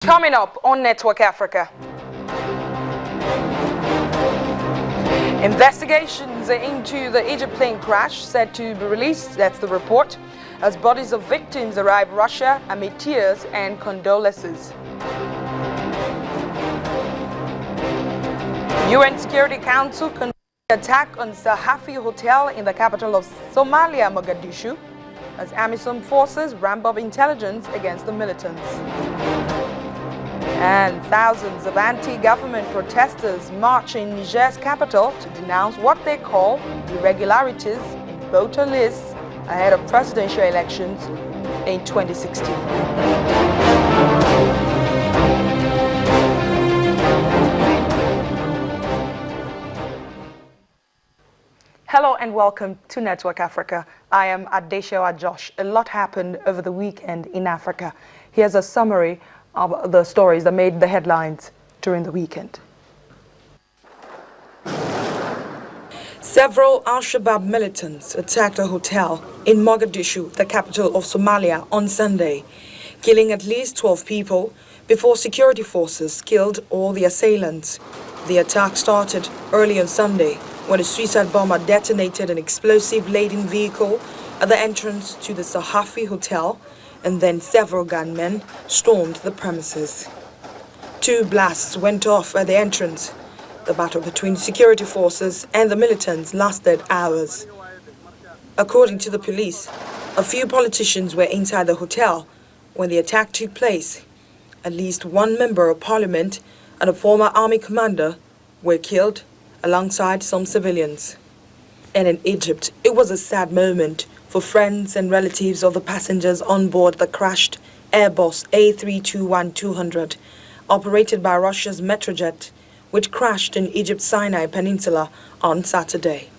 Coming up on Network Africa. Investigations into the Egypt plane crash said to be released, that's the report, as bodies of victims arrive Russia amid tears and condolences. UN Security Council conducted an attack on Sahafi Hotel in the capital of Somalia, Mogadishu, as AMISOM forces ramp up intelligence against the militants. And thousands of anti-government protesters march in Niger's capital to denounce what they call irregularities in voter lists ahead of presidential elections in 2016. Hello and welcome to Network Africa. I am Adeshewa Josh. A lot happened over the weekend in Africa. Here's a summary of the stories that made the headlines during the weekend. Several Al-Shabaab militants attacked a hotel in Mogadishu, the capital of Somalia, on Sunday, killing at least 12 people before security forces killed all the assailants. The attack started early on Sunday when a suicide bomber detonated an explosive-laden vehicle at the entrance to the Sahafi Hotel, and then several gunmen stormed the premises. 2 blasts went off at the entrance. The battle between security forces and the militants lasted hours. According to the police, a few politicians were inside the hotel when the attack took place. At least 1 member of parliament and a former army commander were killed, alongside some civilians. And in Egypt, it was a sad moment for friends and relatives of the passengers on board the crashed Airbus A321-200, operated by Russia's Metrojet, which crashed in Egypt's Sinai Peninsula on Saturday.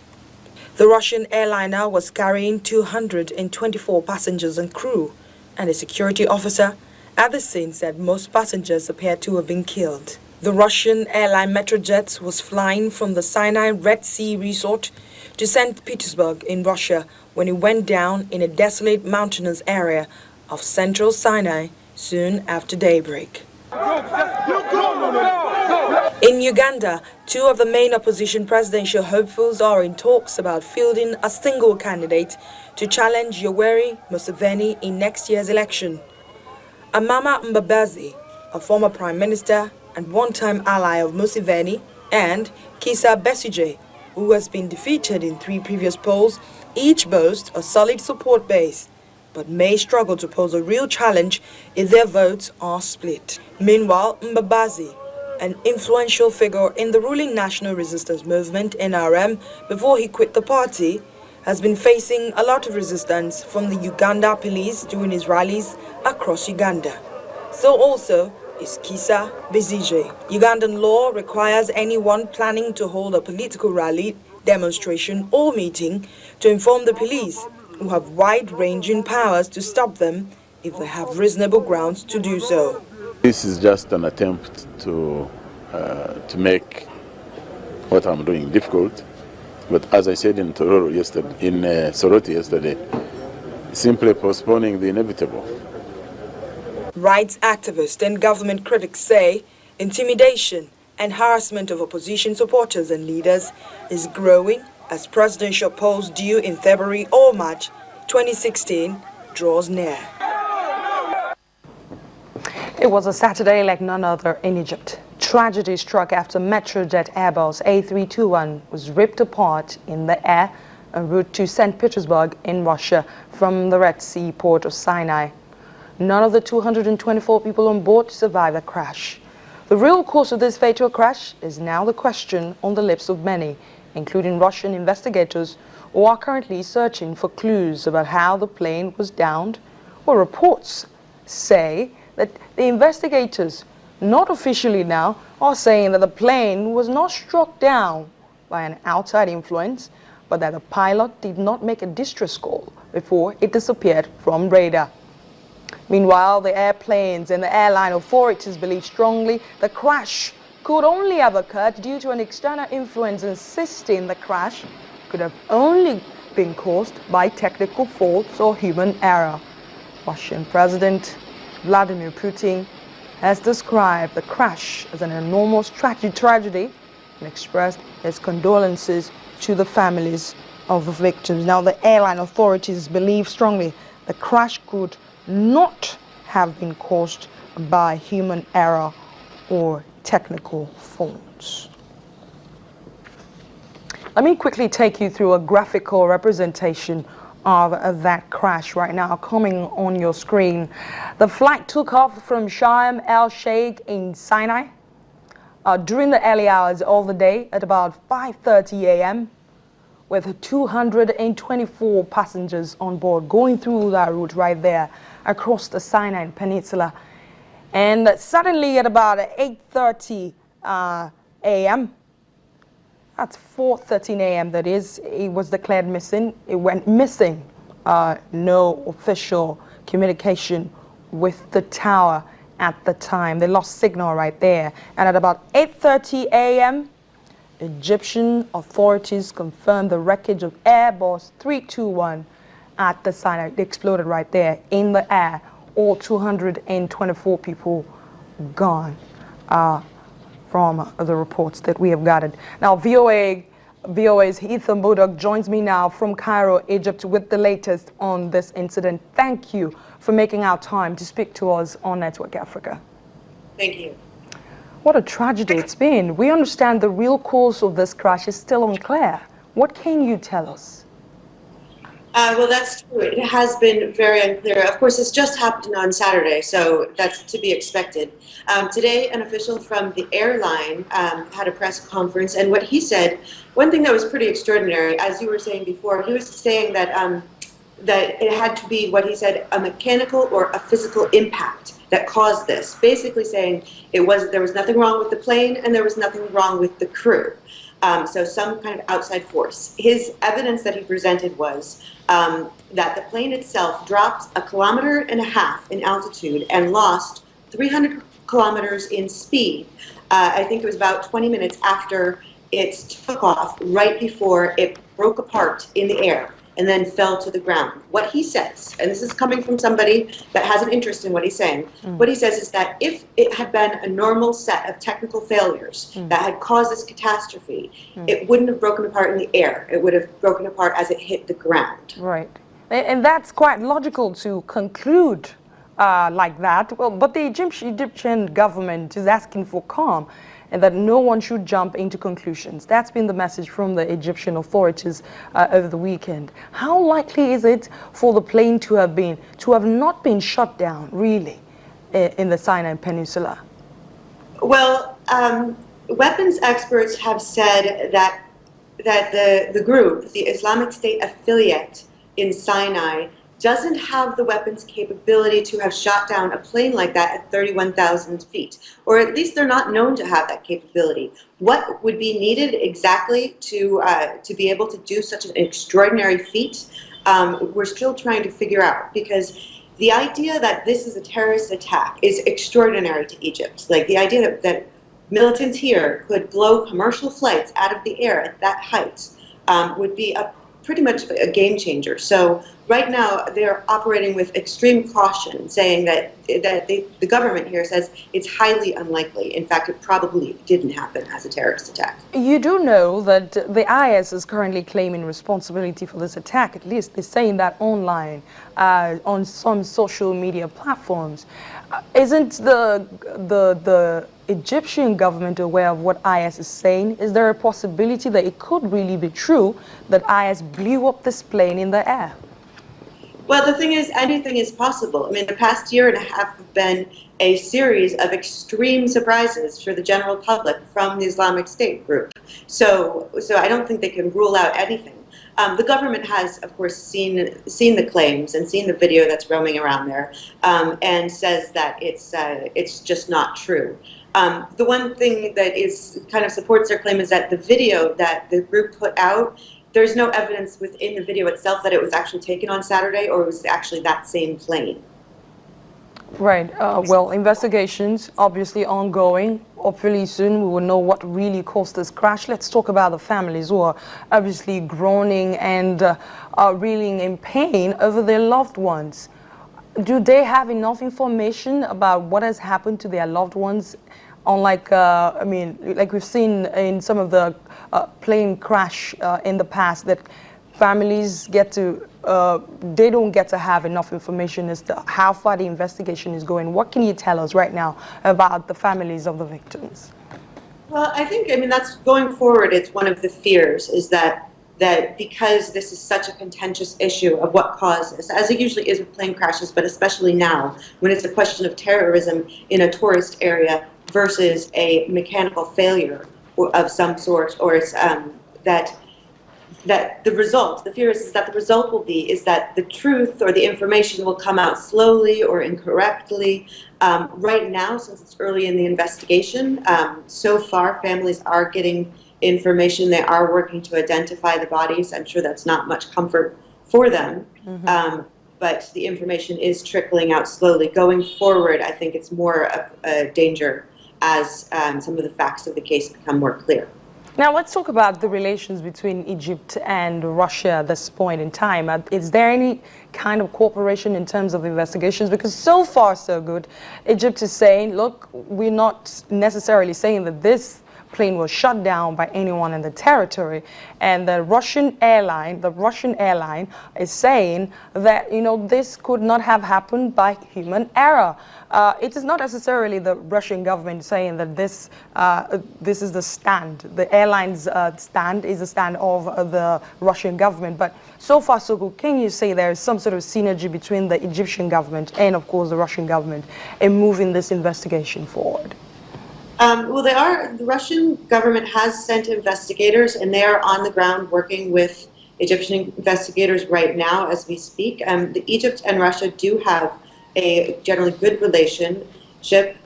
The Russian airliner was carrying 224 passengers and crew, and a security officer at the scene said most passengers appeared to have been killed. The Russian airline Metrojet was flying from the Sinai Red Sea resort to St Petersburg in Russia when it went down in a desolate mountainous area of central Sinai soon after daybreak. In Uganda, 2 of the main opposition presidential hopefuls are in talks about fielding a single candidate to challenge Yoweri Museveni in next year's election. Amama Mbabazi, a former prime minister and one-time ally of Museveni, and Kizza Besigye, who has been defeated in 3 previous polls, each boast a solid support base, but may struggle to pose a real challenge if their votes are split. Meanwhile, Mbabazi, an influential figure in the ruling National Resistance Movement, NRM, before he quit the party, has been facing a lot of resistance from the Uganda police during his rallies across Uganda. So also is Kizza Besigye. Ugandan law requires anyone planning to hold a political rally, demonstration or meeting to inform the police, who have wide-ranging powers to stop them if they have reasonable grounds to do so. This is just an attempt to make what I'm doing difficult, but as I said in Soroti yesterday, simply postponing the inevitable. Rights activists and government critics say intimidation and harassment of opposition supporters and leaders is growing as presidential polls due in February or March 2016 draws near. It was a Saturday like none other in Egypt. Tragedy struck after Metrojet Airbus A321 was ripped apart in the air en route to St Petersburg in Russia from the Red Sea port of Sinai. None of the 224 people on board survived the crash. The real cause of this fatal crash is now the question on the lips of many, including Russian investigators who are currently searching for clues about how the plane was downed. Well, reports say that the investigators, not officially now, are saying that the plane was not struck down by an outside influence, but that the pilot did not make a distress call before it disappeared from radar. Meanwhile, the airplanes and the airline authorities believe strongly the crash could only have occurred due to an external influence, insisting the crash could have only been caused by technical faults or human error. Russian President Vladimir Putin has described the crash as an enormous tragedy and expressed his condolences to the families of the victims. Now, the airline authorities believe strongly the crash could not have been caused by human error or technical faults. Let me quickly take you through a graphical representation of that crash right now, coming on your screen. The flight took off from Sharm el-Sheikh in Sinai during the early hours of the day at about 5:30 a.m. with 224 passengers on board going through that route right there across the Sinai Peninsula. And suddenly at about 8:30 a.m., at 4:13 a.m. that is, it was declared missing. It went missing. No official communication with the tower at the time. They lost signal right there. And at about 8:30 a.m., Egyptian authorities confirmed the wreckage of Airbus 321 at the Sinai. It exploded right there in the air. All 224 people gone. From the reports that we have gathered. Now, VOA's Ethan Budok joins me now from Cairo, Egypt, with the latest on this incident. Thank you for making our time to speak to us on Network Africa. Thank you. What a tragedy it's been. We understand the real cause of this crash is still unclear. What can you tell us? Well, that's true. It has been very unclear. Of course, this just happened on Saturday, so that's to be expected. Today, an official from the airline had a press conference, and what he said, one thing that was pretty extraordinary, as you were saying before, he was saying that that it had to be, what he said, a mechanical or a physical impact that caused this. Basically saying there was nothing wrong with the plane and there was nothing wrong with the crew. So some kind of outside force. His evidence that he presented was that the plane itself dropped 1.5 kilometers in altitude and lost 300 kilometers in speed. I think it was about 20 minutes after it took off, right before it broke apart in the air and then fell to the ground. What he says, and this is coming from somebody that has an interest in what he's saying, what he says is that if it had been a normal set of technical failures that had caused this catastrophe, it wouldn't have broken apart in the air. It would have broken apart as it hit the ground. Right. And that's quite logical to conclude like that. Well, but the Egyptian government is asking for calm and that no one should jump into conclusions. That's been the message from the Egyptian authorities over the weekend. How likely is it for the plane to have not been shut down, really, in the Sinai Peninsula? Well, weapons experts have said that the group, the Islamic State affiliate in Sinai, doesn't have the weapons capability to have shot down a plane like that at 31,000 feet. Or at least they're not known to have that capability. What would be needed exactly to be able to do such an extraordinary feat, we're still trying to figure out, because the idea that this is a terrorist attack is extraordinary to Egypt. Like the idea that militants here could blow commercial flights out of the air at that height would be pretty much a game changer. So right now they're operating with extreme caution, saying that the government here says it's highly unlikely. In fact, it probably didn't happen as a terrorist attack. You do know that the IS is currently claiming responsibility for this attack. At least they're saying that online on some social media platforms. Isn't the Egyptian government aware of what IS is saying? Is there a possibility that it could really be true that IS blew up this plane in the air? Well, the thing is, anything is possible. I mean, the past year and a half have been a series of extreme surprises for the general public from the Islamic State group. So I don't think they can rule out anything. The government has, of course, seen the claims and seen the video that's roaming around there, and says that it's just not true. The one thing that kind of supports their claim is that the video that the group put out, there's no evidence within the video itself that it was actually taken on Saturday or it was actually that same plane. Right. Well, investigations obviously ongoing. Hopefully soon we will know what really caused this crash. Let's talk about the families who are obviously groaning and are reeling in pain over their loved ones. do they have enough information about what has happened to their loved ones? Unlike, I mean, like we've seen in some of the plane crash in the past, that families get to, they don't get to have enough information as to how far the investigation is going. What can you tell us right now about the families of the victims? Well, I think, I mean, that's going forward, it's one of the fears is that because this is such a contentious issue of what caused this, as it usually is with plane crashes, but especially now, when it's a question of terrorism in a tourist area versus a mechanical failure of some sort, or it's, that the result, the fear is that the result will be is that the truth or the information will come out slowly or incorrectly. Right now, since it's early in the investigation, so far families are getting information. They are working to identify the bodies. I'm sure that's not much comfort for them, but the information is trickling out slowly. Going forward, I think it's more of a danger as some of the facts of the case become more clear. Now let's talk about the relations between Egypt and Russia at this point in time. Is there any kind of cooperation in terms of investigations? Because so far so good. Egypt is saying, look, we're not necessarily saying that this plane was shut down by anyone in the territory, and the Russian airline is saying that, you know, this could not have happened by human error. It is not necessarily the Russian government saying that this is the stand. The airline's stand is the stand of the Russian government. But so far so good. Can you say there is some sort of synergy between the Egyptian government and, of course, the Russian government in moving this investigation forward? Well, the Russian government has sent investigators, and they are on the ground working with Egyptian investigators right now as we speak. Egypt and Russia do have a generally good relationship.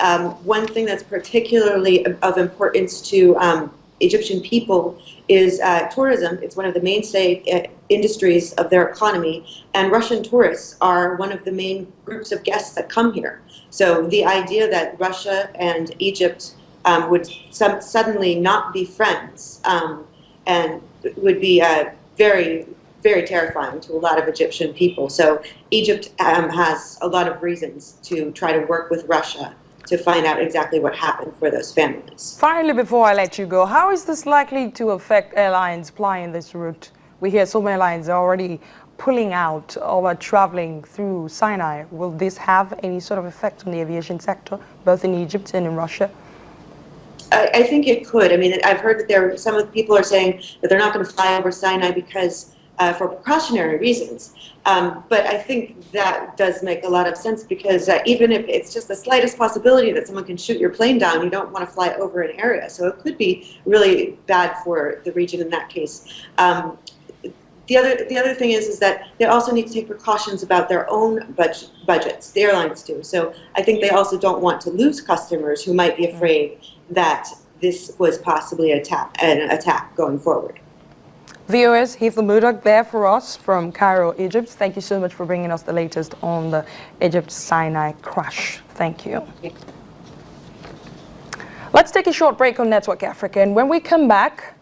One thing that's particularly of importance to Egyptian people is tourism. It's one of the mainstay industries of their economy, and Russian tourists are one of the main groups of guests that come here. So the idea that Russia and Egypt would suddenly not be friends and would be very, very terrifying to a lot of Egyptian people. So Egypt has a lot of reasons to try to work with Russia to find out exactly what happened for those families. Finally, before I let you go, how is this likely to affect airlines flying this route? We hear some airlines are already pulling out or traveling through Sinai. Will this have any sort of effect on the aviation sector, both in Egypt and in Russia? I think it could. I mean, I've heard that some of the people are saying that they're not going to fly over Sinai because for precautionary reasons. But I think that does make a lot of sense because even if it's just the slightest possibility that someone can shoot your plane down, you don't want to fly over an area. So it could be really bad for the region in that case. The other thing is that they also need to take precautions about their own budgets. The airlines do. So I think they also don't want to lose customers who might be afraid that this was possibly an attack going forward. Viewers, Heath Murdoch there for us from Cairo, Egypt. Thank you so much for bringing us the latest on the Egypt Sinai crash. Thank you. Let's take a short break on Network Africa, and when we come back,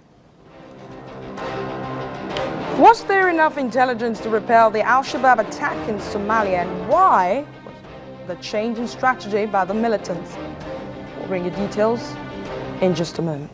was there enough intelligence to repel the Al-Shabaab attack in Somalia, and why the change in strategy by the militants? We'll bring you details in just a moment.